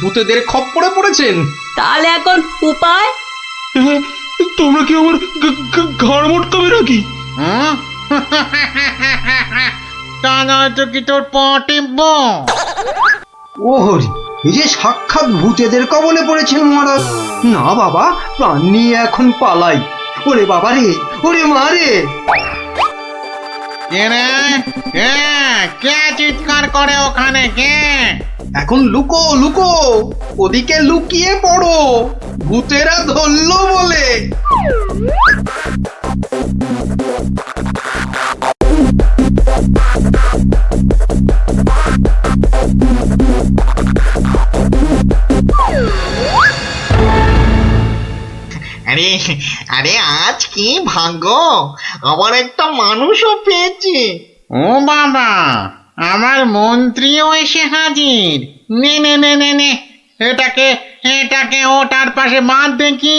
ভূতেদের খপ্পরে পড়েছেন। তাহলে এখন উপায়? তোমরা কি আমার ঘাড় মটকাবে নাকি? তা নয়তো কি তোর পা টিপব? ও হরি, এই যে সাক্ষাৎ ভূতেদের কবলে পড়েছেন মহারাজ। না বাবা, প্রাণ নিয়ে এখন পালাই। ওরে বাবা রে, ওরে মা রে। কে রে? কে চিৎকার করে ওখানে? কে? এখন লুকো লুকো, ওদিকে লুকিয়ে পড়ো, ভূতেরা ধরলো বলে। আরে আরে আজ কি ভাগ্য, আবার একটা মানুষও পেয়েছি। ও বাবা, আমার মন্ত্রীও এসে হাজির। নে নে নে নে নে, এটাকে এটাকে ওটার পাশে বাঁধ দেখি।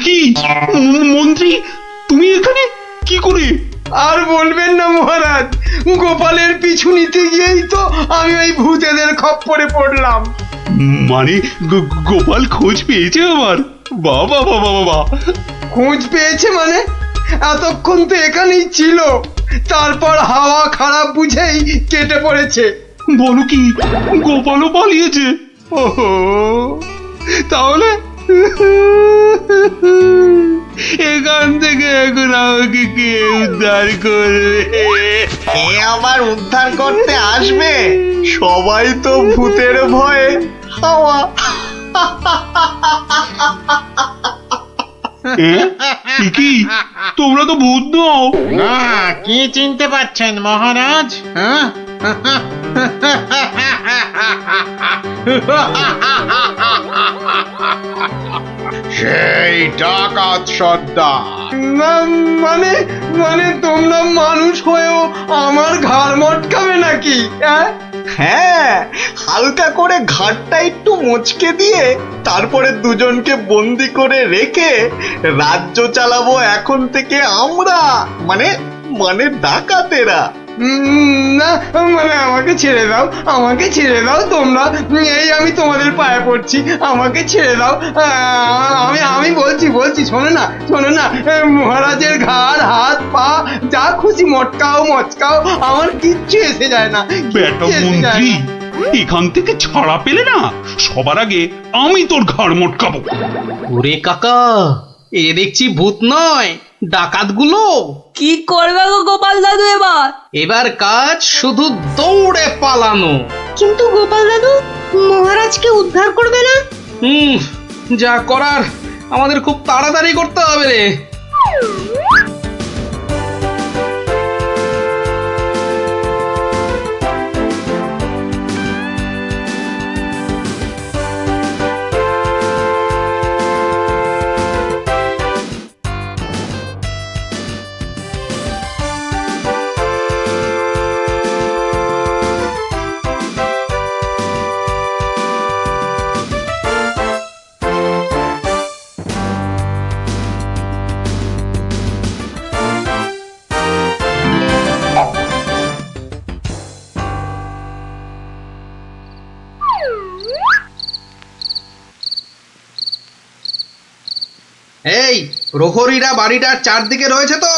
কি মন্ত্রী, তুমি এখানে কি করে? আর বলবেন না মহারাজ, গোপালের পিছু নিতে গিয়েই তো আমি ওই ভূতেদের খপ্পরে পড়লাম। মানে গোপাল খোঁজ পেয়েছে আমার? বাবা বাবা বাবা, খোঁজ পেয়েছে মানে? এতক্ষণ তো এখানেই ছিল, তারপর হাওয়া খারাপ বুঝেই কেটে পড়েছে। বলো কি, গোপালও পালিয়েছে? ওহো, তাহলে এখান থেকে এখন আমাকে কে উদ্ধার করবে? কে আবার উদ্ধার করতে আসবে? সবাই তো ভূতের ভয়ে হাওয়া। কি তোমরা তো ভূত নও? না, কি চিনতে পারছেন মহারাজ? হ্যাঁ, সেই ডাকাত সর্দার। না মানে, মানে তোমরা মানুষ হয়েও আমার ঘাড় মটকাবে নাকি? হ্যাঁ, হালকা করে ঘাটটা একটু মুচকে দিয়ে তারপরে দুজনকে বন্দি করে রেখে রাজ্য চালাবো এখন থেকে আমরা, মানে মানে ডাকাতেরা। না মানে আমাকে ছেড়ে দাও, আমাকে ছেড়ে দাও তোমরা। এই আমি তোমাদের পায়ে পড়ছি, আমাকে ছেড়ে দাও। আমি আমি বলছি বলছি শোনো না, শোনো না, মহারাজের ঘাড় হাত পা যা খুশি মটকাও মচকাও, আমার কিচ্ছু এসে যায় না, বেটা কিচ্ছু এসে যায় মন্ত্রী, না। এখান থেকে ছাড়া পেলে না, সবার আগে আমি তোর ঘাড় মটকাবো। ওরে কাকা, এ দেখছি ভূত নয়, ডাকাতগুলো। কি করবে গো গোপাল দাদু এবার? এবার কাজ শুধু দৌড়ে পালানো। কিন্তু গোপাল দাদু, মহারাজকে উদ্ধার করবে না? যা করার আমাদের খুব তাড়াতাড়ি করতে হবে রে। এই প্রহরীরা বাড়িটার চারদিকে রয়েছে তো?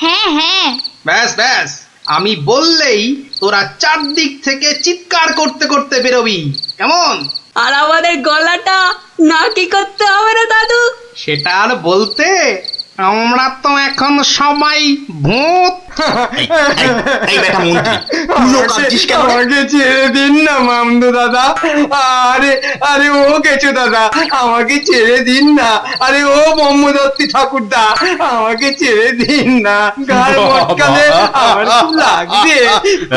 হ্যাঁ হ্যাঁ। ব্যাস ব্যাস, আমি বললেই তোরা চারদিক থেকে চিৎকার করতে করতে বেরোবি, কেমন? আর আমাদের গলাটা না কি করতে হবে না দাদু? সেটা আর বলতে, আমরা তো এখন সবাই ভূত। এই বেটা মন্ত্রী, তুইও কাঁদছিস কেন? আমাকে ছেড়ে দিন না মামদু দাদা। আরে আরে ও গেছো দাদা, আমাকে ছেড়ে দিন না। আরে ও ব্রহ্মদত্তি ঠাকুরদা, আমাকে ছেড়ে দিন না। গাল মটকালে আমার খুব লাগবে,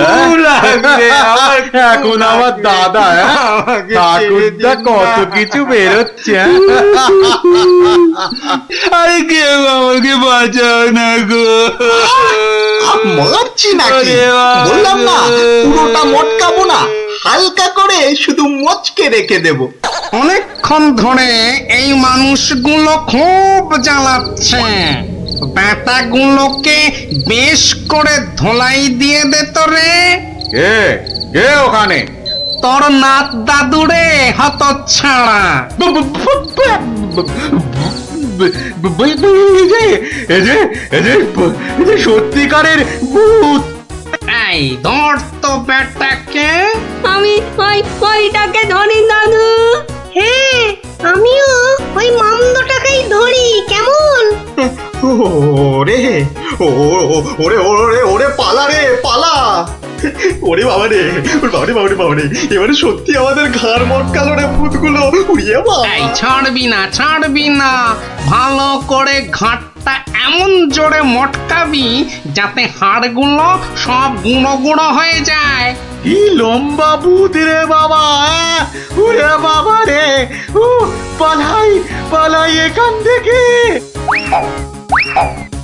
খুব লাগবে আমার। এখন আমার দাদা, আমাকে ছেড়ে ঠাকুরদা দিন কত না। কিছু বেরোচ্ছে। আরে কেউ আমাকে বাঁচাও না গো। মারছি নাকি? বললাম না পুরোটা মটকাবো না, হালকা করে শুধু মচকে রেখে দেবো। অনেকক্ষণ ধরে এই মানুষগুলো খুব জ্বালাচ্ছে, ব্যাটাগুলোকে বেশ করে ধোলাই দিয়ে দে তো রে। কে কে ওখানে? তোর নাত দাদুরে হতচ্ছাড়া। এই যে সত্যিকারের ভূত। এই ধর তো বেটাকে। আমি ওইটাকে ধরি দাদু। হ্যাঁ আমিও ওই মামদটাকেই ধরি, কেমন? ওরে ওরে ওরে ওরে পালা রে পালা। ওরে বাবা রে, বাবারে বাবারে বাবারে, এবারে সত্যি আমাদের ঘাড় মটকালো রে ভূতগুলো। উড়িয়ে বাবা। এই ছাড়বি না, ভালো করে ঘাটটা এমন জোরে মটকাবি যাতে হাড়গুলো সব গুঁড়ো গুঁড়ো হয়ে যায়। কি লম্বা ভূত রে বাবা! ওরে বাবা রে! ও পালাই পালাই এখান থেকে!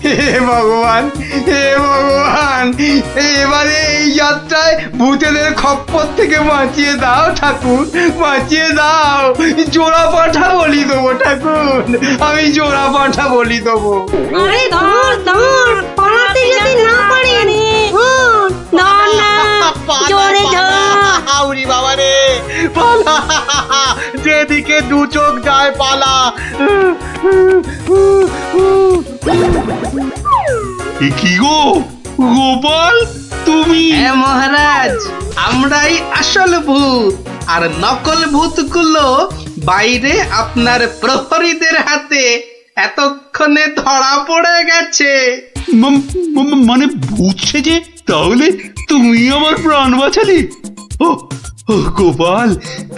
হে ভগবান, হে ভগবান, এবারে এই যাত্রায় ভূতেদের খপ্পর থেকে বাঁচিয়ে দাও ঠাকুর, বাঁচিয়ে দাও। জোড়া পাঠা বলি দেবো ঠাকুর, আমি জোড়া পাঠা বলি দেবো। আরে ধর ধর, পালাতে যদি না পারেন ধর। ধর না, জোরে ধর। আউরি বাবা রে! পালা! যেদিকে দু চোখ যায় পালা! এ কি গো গোপাল, তুমি? হ্যাঁ মহারাজ, আমরাই আসল ভূত, আর নকল ভূতগুলো বাইরে আপনার প্রহরীদের হাতে এতক্ষণে ধরা পড়ে গেছে। মানে ভূত সেজে? তাহলে তুমি আমার প্রাণ বাঁচালে? ও ও গোপাল,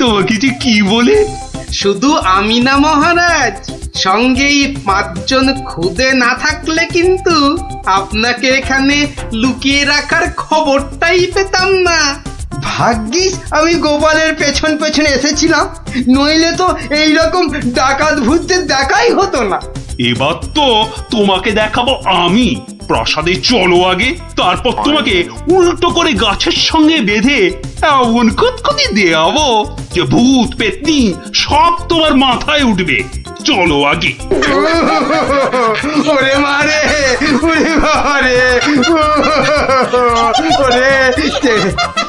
তোমাকে যে কি বলে? শুধু আমি না মহারাজ, সঙ্গেই 5 জন খুদে না থাকলে কিন্তু আপনাকে এখানে লুকিয়ে রাখার খবরটাই পেতাম না। ভাগ্যিস আমি গোপালের পেছন পেছনে এসেছিলাম, নইলে তো এইরকম ডাকাত ভূতদের দেখাই হতো না। এবার তো তোমাকে দেখাবো আমি। প্রাসাদে চলো আগে, তারপর তোমাকে উল্টো করে গাছের সঙ্গে বেঁধে এমন কুতকুতি দেওয়াবো যে ভূত পেতনি সব তোমার মাথায় উঠবে। চলো আগে। ওরে মারে, ওরে বাবারে, ওরে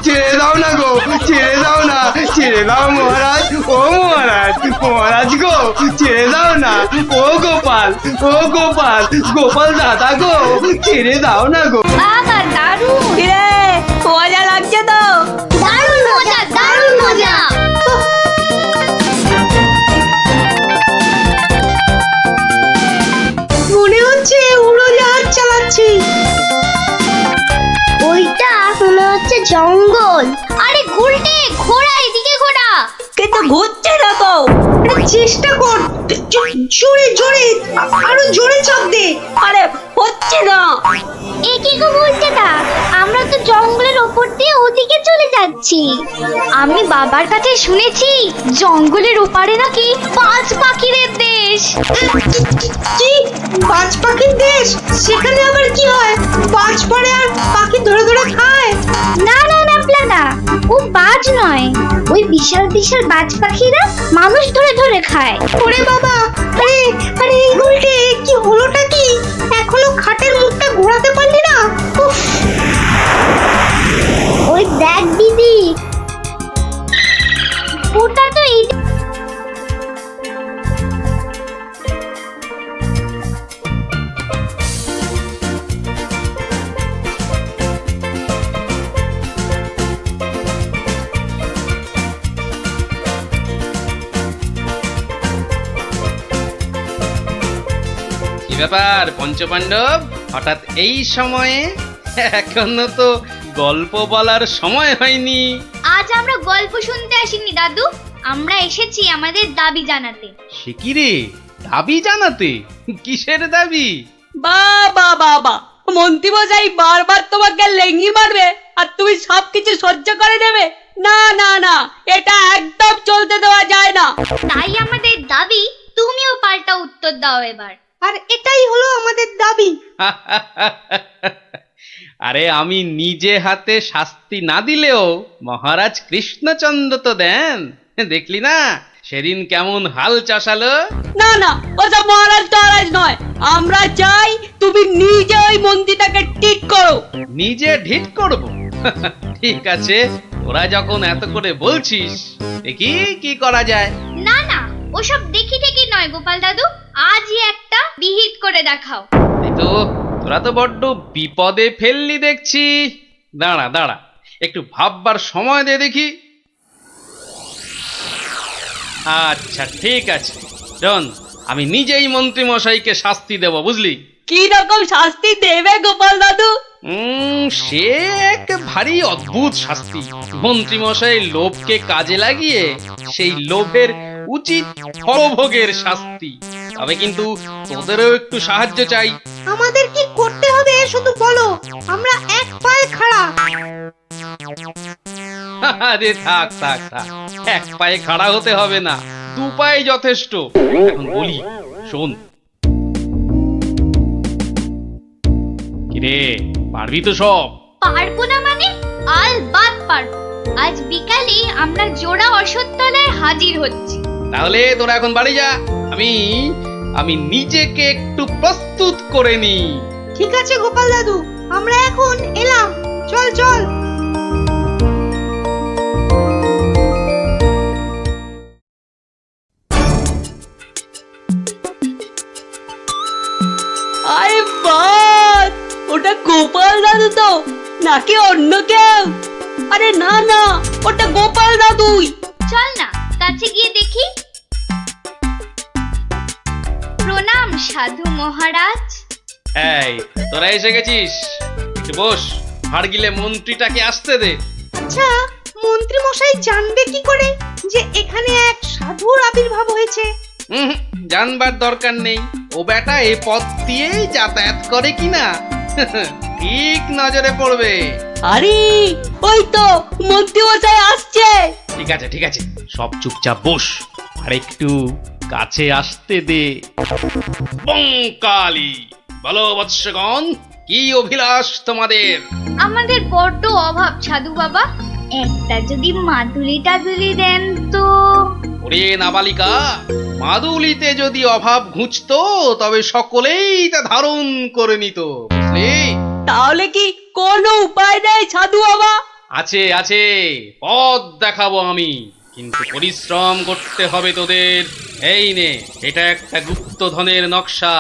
ছেড়ে দাও না গো, ছেড়ে দাও না, ছেড়ে দাও মহারাজ, ও মহারাজ, মহারাজ গো, ছেড়ে দাও না। ও গোপাল, ও গোপাল, গোপাল দাদা গো, ছেড়ে দাও না গো। বাবা দারুণ, কিরে, মজা লাগছে তো? দারুণ মজা, দারুণ মজা। মনে হচ্ছে উড়োজাহাজ চালাচ্ছি। ওইটা মনে হচ্ছে জঙ্গল। আরে গুলটে, ঘোড়া এদিকে ঘোড়া। কিন্তু ঘুরছে না তো। চেষ্টা কর, জোরে জোরে, আরো জোরে চাপ দে। আরে হচ্ছে না। এ কি গো বলছে না, আমরা তো জঙ্গলের ওপর দিয়ে ওদিকে চলে যাচ্ছি। আমি বাবার কাছে শুনেছি জঙ্গলের ওপারে নাকি বাজ পাখিদের দেশ। কি বাজ পাখির দেশ? সেখানে আবার কি হয়? বাজ পড়ে আর পাখি ধরে ধরে খায়? না না না প্লানা, ও বাজ নয়, ওই বিশাল বিশাল বাজ পাখিরা মানুষ ধরে ধরে খায়। ওরে বাবা, আরে আরে এই গুলটে, কি হলোটা কি? এখনো খাটের মুখটা ঘোরাতে পারলি না? উফ! ওই দেখ দিদি, ওটা তো এই কি ব্যাপার পঞ্চপাণ্ডব, হঠাৎ এই সময়ে? এখনো তো গল্প বলার সময় হয়নি। আজ আমরা গল্প শুনতে আসিনি দাদু, আমরা এসেছি আমাদের দাবি জানাতে। সে কি রে, দাবি জানাতে? কিসের দাবি? বাবা বাবা, মন্ত্রী মশাই বারবার তোমাকে লেঙ্গি মারবে আর তুমি সবকিছু সহ্য করে নেবে? না না না, এটা একদম চলতে দেওয়া যায় না। তাই আমাদের দাবি তুমিও পাল্টা উত্তর দাও এবার। আর এটাই হলো আমাদের দাবি। আরে আমি নিজে হাতে শাস্তি না দিলেও মহারাজ কৃষ্ণচন্দ্র তো দেন, দেখলি না সেদিন কেমন হাল চাষালো? না না, ওসব মহারাজ টহারাজ নয়, আমরা চাই তুমি নিজে ওই মন্ত্রীটাকে ঠিক করো। নিজে ঢিট করব? ঠিক আছে, তোরা যখন এত করে বলছিস দেখি কি করা যায়। না না, ওসব দেখি টেকি নয় গোপাল দাদু, আজই একটা বিহিত করে দেখাও। এই তো তোরা তো বড্ড বিপদে ফেললি দেখছি। দাঁড়া দাঁড়া, একটু ভাববার সময় দে দেখি। আচ্ছা ঠিক আছে, শোন, আমি নিজেই মন্ত্রী মশাইকে শাস্তি দেব, বুঝলি? কি রকম শাস্তি দেবে গোপাল দাদু? সে এক ভারী অদ্ভুত শাস্তি। মন্ত্রী মশাই লোভকে কাজে লাগিয়ে সেই লোভের উচিত ফলভোগের শাস্তি। তবে কিন্তু তোদেরও একটু সাহায্য চাই। আমাদের কি করতে হবে শুধু বলো, আমরা এক পায়ে খাড়া। আরে থাক থাক থাক, এক পায়ে খাড়া হতে হবে না, দু পায়ে যথেষ্ট। এখন বলি শোন। কিরে, পারবি তো সব? পারবো না মানে? আলবাত পারবো। আজ বিকালে আমরা জোড়া অশ্বত্থতলায় হাজির হচ্ছি। তাহলে তোরা এখন বাড়ি যা, আমি নিজেকে একটু প্রস্তুত করে নি। ঠিক আছে গোপাল দাদু, আমরা এখন এলাম। চল চল। আরে বাস, ওটা গোপাল দাদু তো নাকি অন্য কেউ? আরে না না, ওটা গোপাল দাদুই। চল না কাছে গিয়ে দেখি। প্রণাম সাধু মহারাজ। এই তোরা এসে গেছিস, একটু বস। হাড়গিলে মন্ত্রীটাকে আসতে দে। আচ্ছা, মন্ত্রী মশাই জানবে কি করে যে এখানে এক সাধুর আবির্ভাব হয়েছে? জানবার দরকার নেই, ও বেটা এ পথ দিয়েই যাতায়াত করে কিনা ঠিক নজরে পড়বে। আরে ওই তো মন্ত্রী মশাই আসছে। ঠিক আছে ঠিক আছে, সব চুপচাপ বস, আর একটু কাছে আসতে দে। বঙ্কালি, বলো বৎসগণ, কি অভিলাষ তোমাদের? আমাদের বড্ড অভাব সাধু বাবা, একটা যদি মাদুলি টাদুলি দেন তো। ওরে নাবালিকা, মাদুলিতে যদি অভাব ঘুচতো তবে সকলেই তা ধারণ করে নিত, বুঝলি? তাহলে কি কোনো উপায় নেই সাধু বাবা? আছে আছে, পথ দেখাবো আমি, কিন্তু পরিশ্রম করতে হবে তোদের। এই নে, এটা একটা গুপ্তধনের নকশা।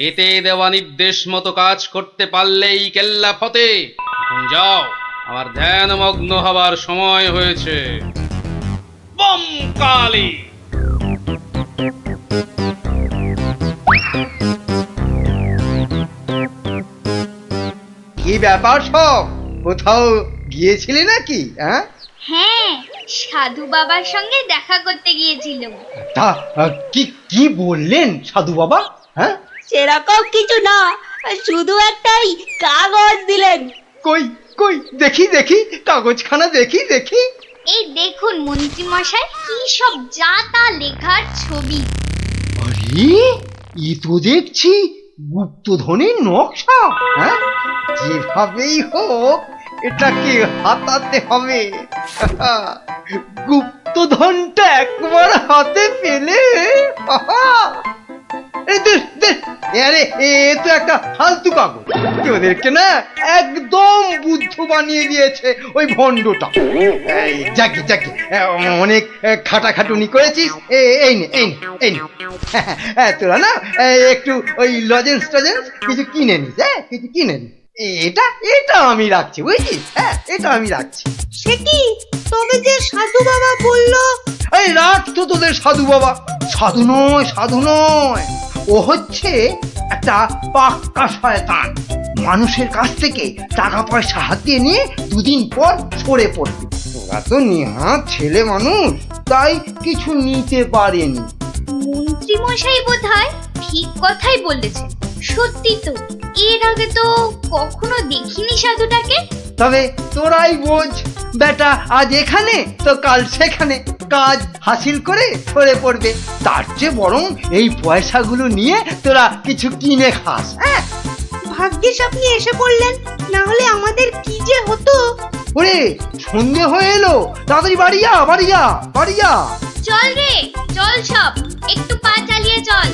এতে দেওয়া নির্দেশ মতো কাজ করতে পারলেই কেল্লা ফতে। এখন যাও, আমার ধ্যানমগ্ন হবার সময় হয়েছে। বম কালী। কি ব্যাপার সব, কোথাও গিয়েছিলে নাকি? হ্যাঁ হ্যাঁ, সাধু বাবার সঙ্গে দেখা করতে গিয়েছিলাম। তা কি কি বললেন সাধু বাবা? হ্যাঁ সেরকম কিছু না, শুধু একটাই কাগজ দিলেন। কই কই দেখি দেখি, কাগজখানা দেখি দেখি। এই দেখুন মন্ত্রী মশাই, কি সব যা তা লেখার ছবি। আরে ই তো দেখছি গুপ্তধনের নকশা। হ্যাঁ, যেভাবেই হোক এটাকে হাতাতে হবে। গুপ্তধনটা একবার হাতে পেলে আরে এ তো একটা ফালতু কাগজ। ওদেরকে না একদম বুদ্ধ বানিয়ে দিয়েছে ওই ভণ্ডটা। যাকে যাকে অনেক খাটাখাটুনি করেছিস। এই নে এই নে এই নে, তোরা না একটু ওই লজেন্স টজেন্স কিছু কিনে নিস। হ্যাঁ, কিছু কিনে নিস। এটা এটা আমি রাখছি, বুঝছিস? হ্যাঁ, এটা আমি রাখছি। সে কি, তবে যে সাধু বাবা বলল? এই রাখ তো তোদের সাধু বাবা। সাধু নয়, সাধু নয়, ও হচ্ছে একটা পাক্কা শয়তান। মানুষের কাছ থেকে টাকা পয়সা হাতিয়ে নিয়ে দুদিন পর সরে পড়বে। ওরা তো নেহাত ছেলে মানুষ, তাই কিছু নিতে পারেনি। মন্ত্রী মশাই বোধহয় ঠিক কথাই বলেছেন। সত্যি তো, এর আগে তো কখনো দেখিনি সাধুটাকে। তবে তোরাই বোঝ, বেটা আজ এখানে তো কাল সেখানে কাজ হাসিল করে সরে পড়বে। তার চেয়ে বরং এই পয়সাগুলো নিয়ে তোরা কিছু কিনে খাস। হ্যাঁ, ভাগ্যিস আপনি এসে পড়লেন, না হলে আমাদের কি যে হতো। ওরে সন্ধে হয়ে এলো, তাড়াতাড়ি বাড়ি যা বাড়ি যা বাড়ি যা। চল রে চল, সব একটু পা চালিয়ে চল।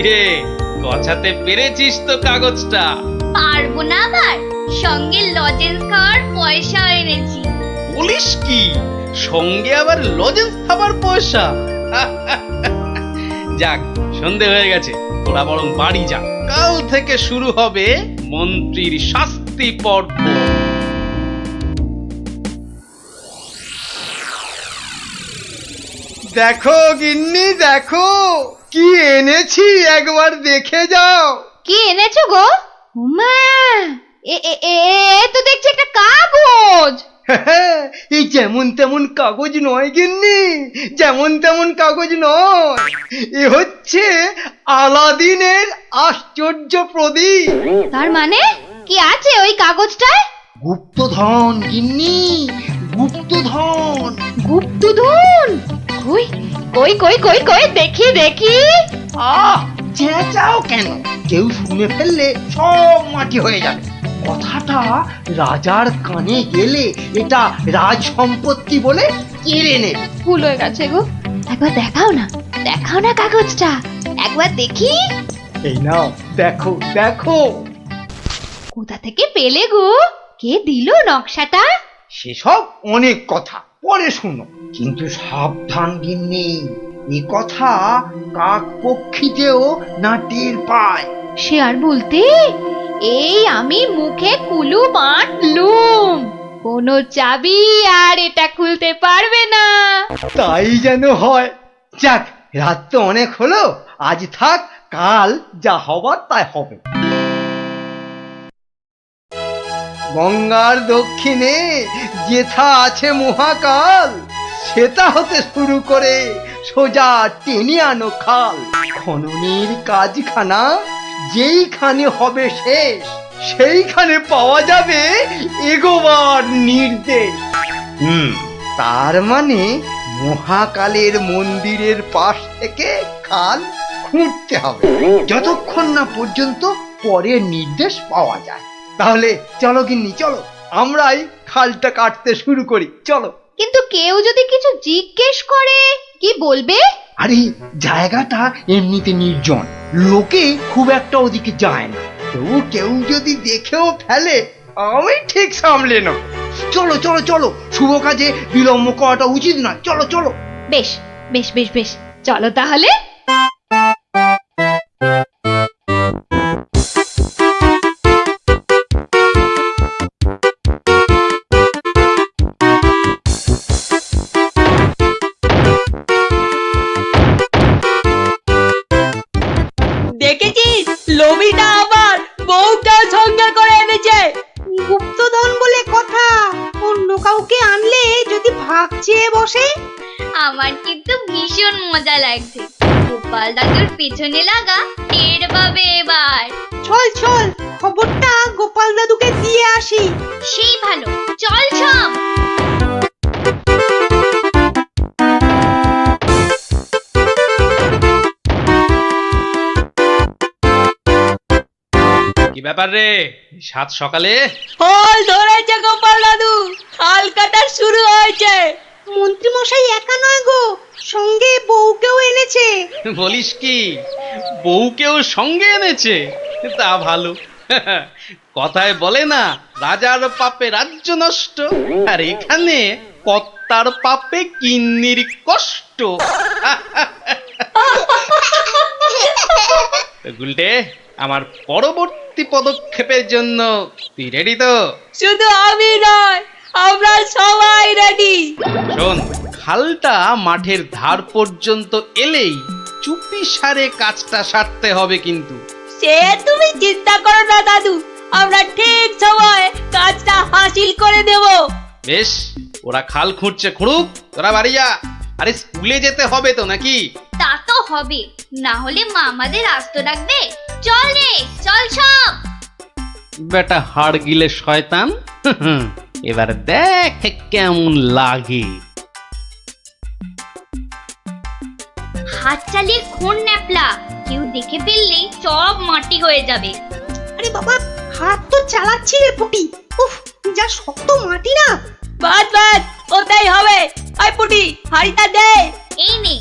কিরে গছাতে পেরেছিস তো কাগজটা? পারবো না আবার, সঙ্গে লজেন্স খাওয়ার পয়সা এনেছি। বলিস কি, সঙ্গে আবার লজেন্স খাবার পয়সা? যাক, সন্ধে হয়ে গেছে, তোরা বরং বাড়ি যা। কাল থেকে শুরু হবে মন্ত্রীর শাস্তি পর্ব। দেখো গিন্নি দেখো, কি এনেছি একবার দেখে যাও। কি এনেছো গো? মা, এ তো দেখছি একটা কাগজ। এই যেমন তেমন কাগজ নয় গিন্নি, যেমন তেমন কাগজ নয়। এ হচ্ছে আলাদিনের আশ্চর্য প্রদীপ। তার মানে কি আছে ওই কাগজটায়? গুপ্তধন গিন্নি, গুপ্তধন। গুপ্তধন? কই কই কই কই কই দেখি দেখি। আহ, চেঁচাও কেন? কেউ শুনে ফেললে সব মাটি হয়ে যাবে। কথাটা রাজার কানে গেলে এটা রাজ সম্পত্তি বলে কেড়ে নেবে। ভুল হয়ে গেছে গো, একবার দেখাও না, দেখাও না কাগজটা, একবার দেখি। এই নাও দেখো দেখো। কোথা থেকে পেলে গো? কে দিল নকশাটা? সেসব অনেক কথা পরে শুনো, কিন্তু সাবধান গিন্নি, এ কথা কাক পক্ষীতেও না টের পায়। সে আর বলতে, এই আমি মুখে কুলু বাঁধলুম, কোনো চাবি আর এটা খুলতে পারবে না। তাই যেন হয়। যাক, রাত তো অনেক হলো, আজ থাক, কাল যা হবার তাই হবে। গঙ্গার দক্ষিণে যেথা আছে মহাকাল, সেটা হতে শুরু করে সোজা টেনে আনো খাল। খননের কাজখানা যেইখানে হবে শেষ, সেইখানে পাওয়া যাবে এগোবার নির্দেশ। তার মানে মহাকালের মন্দিরের পাশ থেকে খাল খুঁড়তে হবে, যতক্ষণ না পর্যন্ত পরের নির্দেশ পাওয়া যায়। তাহলে চলো গিন্নি চলো, আমরাই খালটা কাটতে শুরু করি, চলো। কিন্তু কেউ যদি কিছু জিজ্ঞেস করে কি বলবে? আরে জায়গাটা এমনিতে নির্জন, লোকে খুব একটা ওদিকে যায় না। তবু কেউ যদি দেখেও ফেলে, আমি ঠিক সামলে নেব। চলো চলো চলো, শুভ কাজে বিলম্ব করাটা উচিত নয়। চলো চলো। বেশ বেশ বেশ বেশ, চলো তাহলে। দেখেছিস, লোভিটা আবার বউটাও সঙ্গে করে এনেছে। গুপ্তধন বলে কথা, অন্য কাউকে আনলে যদি ভাগ চেয়ে বসে। আমার কিন্তু ভীষণ মজা লাগছে। গোপাল দাদুর পেছনে লাগা টের পাবে এবার। চল চল, খবরটা গোপাল দাদুকে দিয়ে আসি। সেই ভালো, চল সব। কি ব্যাপার রে, সাত সকালে? ফল ধরেছে গোপাল দাদু, খাল কাটা শুরু হয়েছে। মন্ত্রী মশাই একা নয় গো, সঙ্গে বউকেও এনেছে। বলিস কি, বউকেও সঙ্গে এনেছে? তা ভালো। কথায় বলে না, রাজার পাপে রাজ্য নষ্ট, আর এখানে কর্তার পাপে কিন্নির কষ্ট। গুলটে, আমার পরবর্তী পদক্ষেপের জন্য তুই রেডি তো? শুধু আমি নয়, আমরা সবাই রেডি। শোন, খালটা মাঠের ধার পর্যন্ত এলেই চুপি সারে কাজটা সারতে হবে কিন্তু। সে তুমি চিন্তা করো না দাদু, আমরা ঠিক সময় কাজটা হাসিল করে দেব। বেশ, ওরা খাল খুঁড়ছে খুঁড়ুক, তোরা বাড়ি যা। আরে স্কুলে যেতে হবে তো নাকি? তা তো হবে, না হলে মা আমাদের আস্ত রাখবে। চল রে, চল সব। বেটা হাড় গিলে শয়তান, এবার দেখ কেমন লাগে। হাত চালিয়ে খুন ন্যাপলা, কেউ দেখে ফেললেই সব মাটি হয়ে যাবে। আরে বাবা, হাত তো চালাচ্ছি রে পুটি। উফ, যা শক্ত মাটি না। বাদ বাদ, ওটাই হবে। আই পুটি, হাড়িটা দে। এই নে।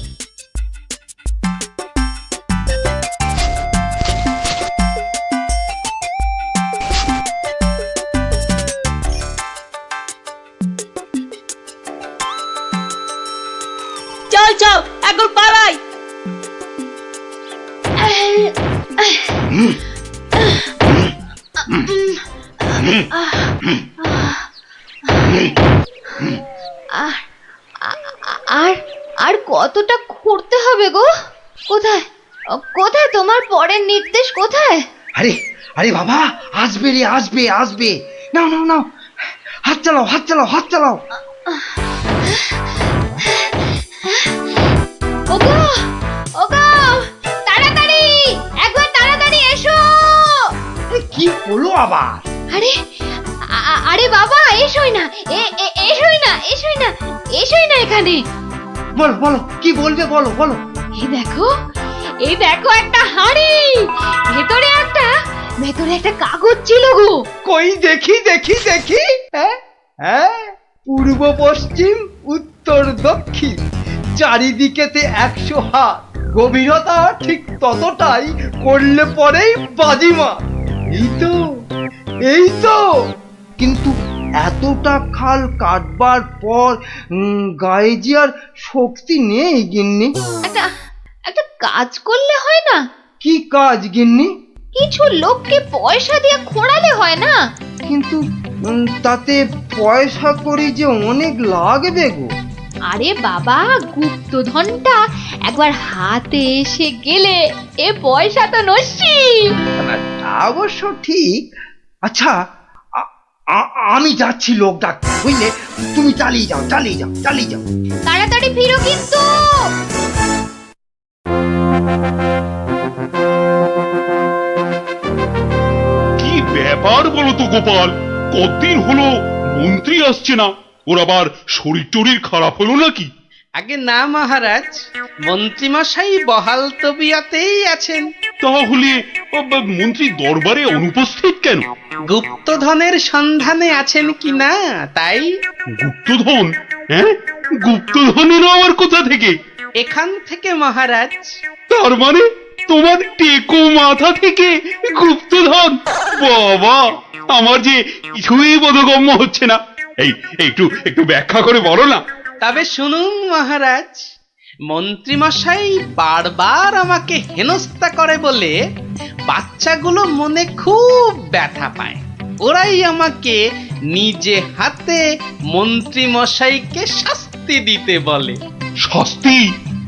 এখন পালাই। আর আর কতটা ঘুরতে হবে গো? কোথায় কোথায় তোমার পরের নির্দেশ কোথায়? আরে আরে বাবা, আসবে রে, আসবে আসবে। নাও নাও নাও, হাত চালাও, হাত চালাও, হাত চালাও। ওগো ওগো, তাড়াতাড়ি, একবার তাড়াতাড়ি এসো। কি হলো আবার? আরে আরে বাবা, এসোই না, এসোই না, এসোই না, এসোই না এখানে। বলো বলো, কি বলবে বলো বলো। এই দেখো একটা হাঁড়ি, ভেতরে একটা কাগজ ছিল গো। কই দেখি দেখি দেখি। হ্যাঁ হ্যাঁ, পূর্ব পশ্চিম উত্তর দক্ষিণ চারিদিকেতে 100 হাত, গভীরতা ঠিক ততটাই, করলে পরেই বাজিমা। এই তো এই তো। কিন্তু এতটা খাল কাটবার পর গায়ে যে আর শক্তি নেই গিন্নি। একটা কাজ করলে হয় না? কি কাজ গিন্নি? কিছু লোককে পয়সা দিয়ে খোঁড়ালে হয় না? কিন্তু তাতে পয়সা করি যে অনেক লাগবে গো। আরে বাবা, গুপ্তধনটা একবার হাতে এসে গেলে এ পয়সা তো নস্যি। তা অবশ্য ঠিক। আচ্ছা, আমি যাচ্ছি লোক ডাকতে, বুঝলে? তুমি চালিয়ে যাও, চালিয়ে যাও, চালিয়ে যাও। তাড়াতাড়ি ফিরো কিন্তু। কি ব্যাপার বলো তো গোপাল, কতদিন হলো মন্ত্রী আসছে না? ওর আবার শরীর টরীর খারাপ হলো নাকি? আগে না মহারাজ, মন্ত্রীমশাই বহাল তবিয়তেই আছেন। তাহলে মন্ত্রী দরবারে অনুপস্থিত কেন? গুপ্তধনের সন্ধানে আছেন কিনা তাই। গুপ্তধন? হ্যাঁ, গুপ্তধনেরও আবার কোথা থেকে? এখান থেকে মহারাজ। তার মানে তোমার টেকো মাথা থেকে গুপ্তধন? বাবা, আমার যে কিছুই বোধগম্য হচ্ছে না। এই একটু একটু ব্যাখ্যা করে বলো না। তবে শুনুন মহারাজ, মন্ত্রীমশাই বারবার আমাকে হেনস্থা করে বলে বাচ্চাগুলো মনে খুব ব্যথা পায়। ওরাই আমাকে নিজে হাতে মন্ত্রীমশাইকে শাস্তি দিতে বলে। শাস্তি?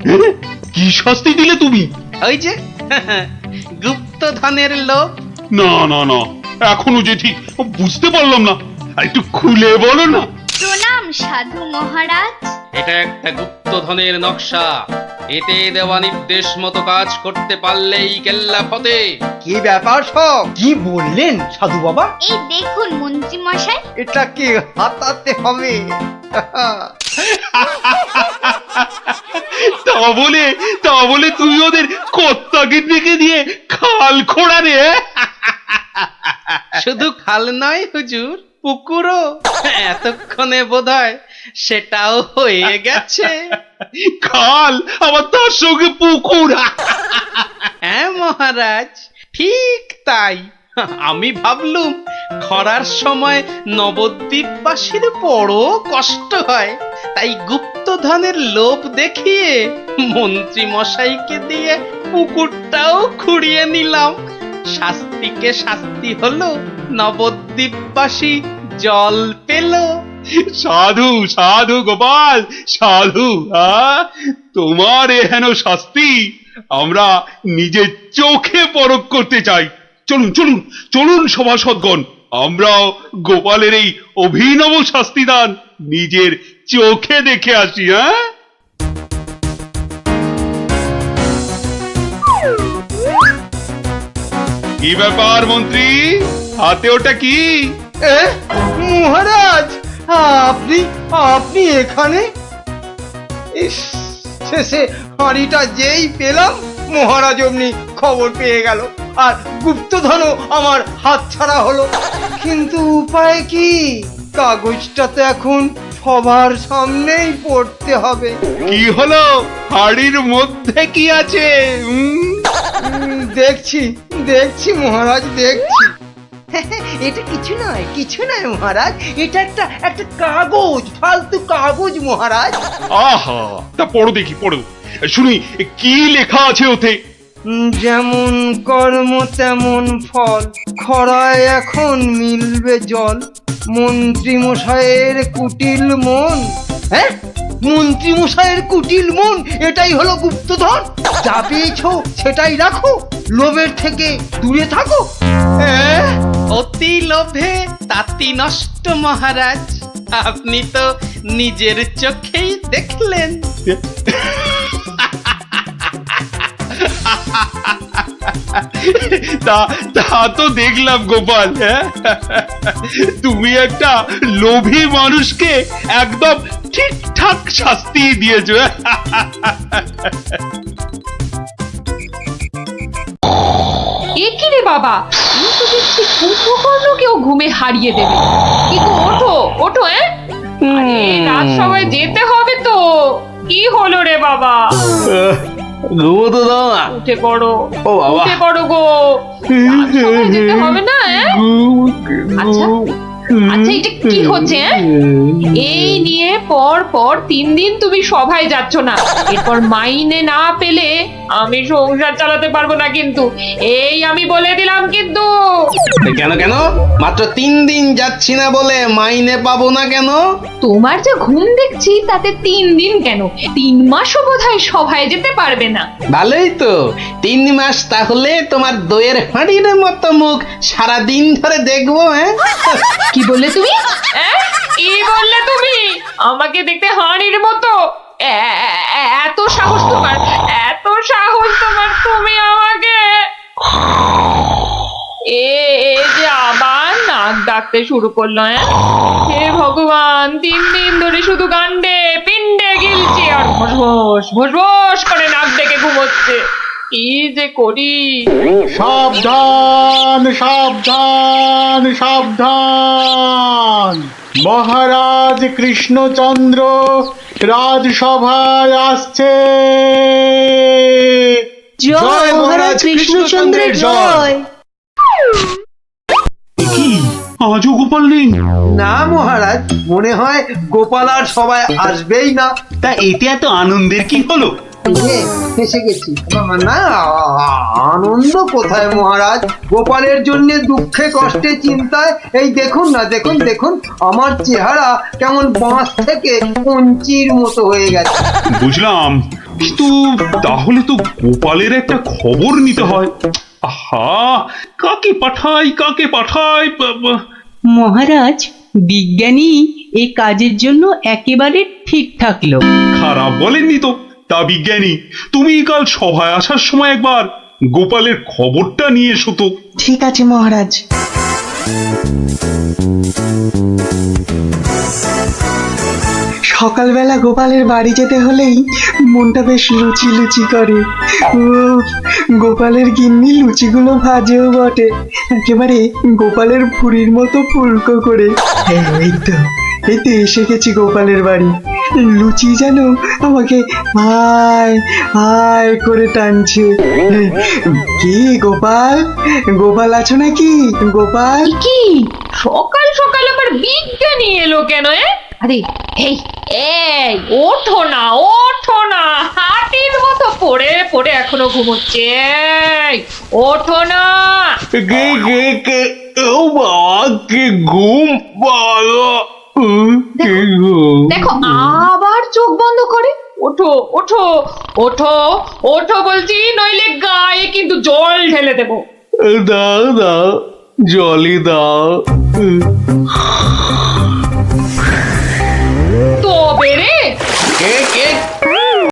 হ্যাঁ? কি শাস্তি দিলে তুমি? ওই যে গুপ্তধনের লোভ। না না না, এখনো যে ঠিক বুঝতে পারলাম না, আর একটু খুলে বলো না। প্রণাম সাধু মহারাজ। এটা একটা গুপ্তধনের নকশা। এতে দেওয়া নির্দেশ মতো কাজ করতে পারলেই কেল্লা ফতে। কি ব্যাপার সব? কি বললেন সাধু বাবা? এই দেখুন মন্ত্রী মশাই। এটাকে হাতাতে হবে। তা বলে তুই ওদের কর্তাকে ডেকে দিয়ে খাল খোঁড়া রে? শুধু খাল নয় হুজুর, পুকুরও। এতক্ষণে বোধহয় সেটাও হয়ে গেছে। খাল আবার তার সঙ্গে পুকুর? হ্যাঁ মহারাজ, ঠিক তাই। আমি ভাবলুম খরার সময় নবদ্বীপবাসীর বড় কষ্ট হয়, তাই গুপ্তধনের লোভ দেখিয়ে মন্ত্রী মশাইকে দিয়ে পুকুরটাও খুঁড়িয়ে নিলাম। শাস্তিকে শাস্তি হলো, নবদ্বীপবাসী জল পেল। সাধু সাধু গোপাল, সাধু। তোমার এহেন শাস্তি আমরা নিজের চোখে পরখ করতে চাই। চলুন চলুন চলুন সভাসদগণ, আমরাও গোপালের এই অভিনব শাস্তিদান নিজের চোখে দেখে আসি। হ্যাঁ, কি ব্যাপার মন্ত্রী, হাতে ওটা কি? মহারাজ, আপনি আপনি এখানে? ইস, শেষে হাঁড়িটা যেই পেলাম, মহারাজ অমনি খবর পেয়ে গেল, আর গুপ্তধনও আমার হাত ছাড়া হলো। কিন্তু উপায় কি? কাগজটা তো এখন সবার সামনেই পড়তে হবে। কি হলো? হাড়ির মধ্যে কি আছে? দেখছি দেখছি মহারাজ, দেখছি। এটা কিছু নয়, কিছু নয় মহারাজ, এটা একটা কাগজ, ফালতু কাগজ মহারাজ। আহা, তা পড়ো দেখি, পড়ো। শুনি কি লেখা আছে ওতে? যেমন কর্ম তেমন ফল, খরায় এখন মিলবে জল, মন্ত্রী মশাইয়ের কুটিল মন। হ্যাঁ, মন্ত্রী মশাইয়ের কুটিল মন, এটাই হলো গুপ্তধন। যা পেয়েছো সেটাই রাখো, লোভের থেকে দূরে থাকো। অতি লোভে তাতি নষ্ট মহারাজ, আপনি তো নিজের চোখেই দেখলেন। তা তো দেখলাম গোপাল। হ্যাঁ, তুমি একটা লোভী মানুষকে একদম ঠিকঠাক শাস্তি দিয়েছো। এ কি রে বাবা, তুমি তো দেখছি কুম্ভকর্ণকেও ঘুমে হারিয়ে দেবে। কি গো, ওঠো ওঠো। আরে রাজসভায় যেতে হবে তো। কি হলো রে বাবা? ঘুমোতে দাও না। উঠে পড়ো, ও বাবা। উঠে পড়ো গো, রাজসভায় যেতে হবে না? আচ্ছা আচ্ছা, এটা কি হচ্ছে? এই নিয়ে পর পর 3 দিন তুমি সভায় যাচ্ছ না, এরপর মাইনে না পেলে আমি সংসার চালাতে পারবো না কিন্তু, এই আমি বলে দিলাম কিন্তু। কেন কেন? মাত্র 3 দিন যাচ্ছি না বলে মাইনে পাবো না কেন? তোমার যে ঘুম দেখছি তাতে 3 দিন কেন, 3 মাসও বোধহয় সভায় যেতে পারবে না। ভালোই তো, 3 মাস তাহলে তোমার দইয়ের হাঁড়ির মতো মুখ সারা দিন ধরে দেখবো। হ্যাঁ, কি বললে তুমি? কি বললে তুমি? আমাকে দেখতে হাঁড়ির মতো? এত সাহস তোমার, এত সাহস তোমার, তুমি আমাকে এ যে আবার নাক ডাকতে শুরু করলো। হে ভগবান, 3 দিন ধরে শুধু গান্ডে পিণ্ডে গিলছে আর ভোস ভোস করে নাক ডেকে ঘুমোচ্ছে। কি যে করি? সাবধান সাবধান সাবধান, মহারাজ কৃষ্ণচন্দ্র রাজসভায় আসছে। জয় মহারাজ কৃষ্ণচন্দ্রের জয়। কি আজও গোপাল নেই? না মহারাজ, মনে হয় গোপাল আর সবাই আসবেই না। তা এতে এত আনন্দের কি হলো? ফেসে গেছি না, আনন্দ কোথায় মহারাজ? গোপালের জন্য দুঃখে কষ্টে চিন্তায় এই দেখুন না, দেখুন দেখুন আমার চেহারা কেমন বাঁশ থেকে কঞ্চির মতো হয়ে গেছে। বুঝলাম, কিন্তু তাহলে তো গোপালের একটা খবর নিতে হয়। আহা, কাকে পাঠাই? মহারাজ, বিজ্ঞানী এই কাজের জন্য একেবারে ঠিকঠাক লোক। খারাপ বলেননি তো। তা বিজ্ঞানী, তুমি কাল সভায় আসার সময় একবার গোপালের খবরটা নিয়ে এসো তো। ঠিক আছে মহারাজ। সকালবেলা গোপালের বাড়ি যেতে হলেই মনটা বেশ লুচি লুচি করে। গোপালের গিন্নি লুচিগুলো ভাজেও বটে, একেবারে গোপালের ভুঁড়ির মতো ফুলকো করে। এই তো এসে গেছি গোপালের বাড়ি। লুচি যেন আমাকে হায় হায় করে টানছে। কি গোপাল, গোপাল আছো নাকি? গোপাল কি সকাল সকাল আবার বিজ্ঞানী এলো কেন? আরে এই এই ওঠো না, ওঠো না, হাতির মতো পড়ে পড়ে এখনো ঘুমোচ্ছে। ওঠো না। ও বাবা, কি ঘুম পালো। দেখো আবার চোখ বন্ধ করে। ওঠো ওঠো ওঠো ওঠো বলছি, নইলে গায়ে কিন্তু জল ঢেলে দেবো। দাও জলই দাও। তবে রে, কে কে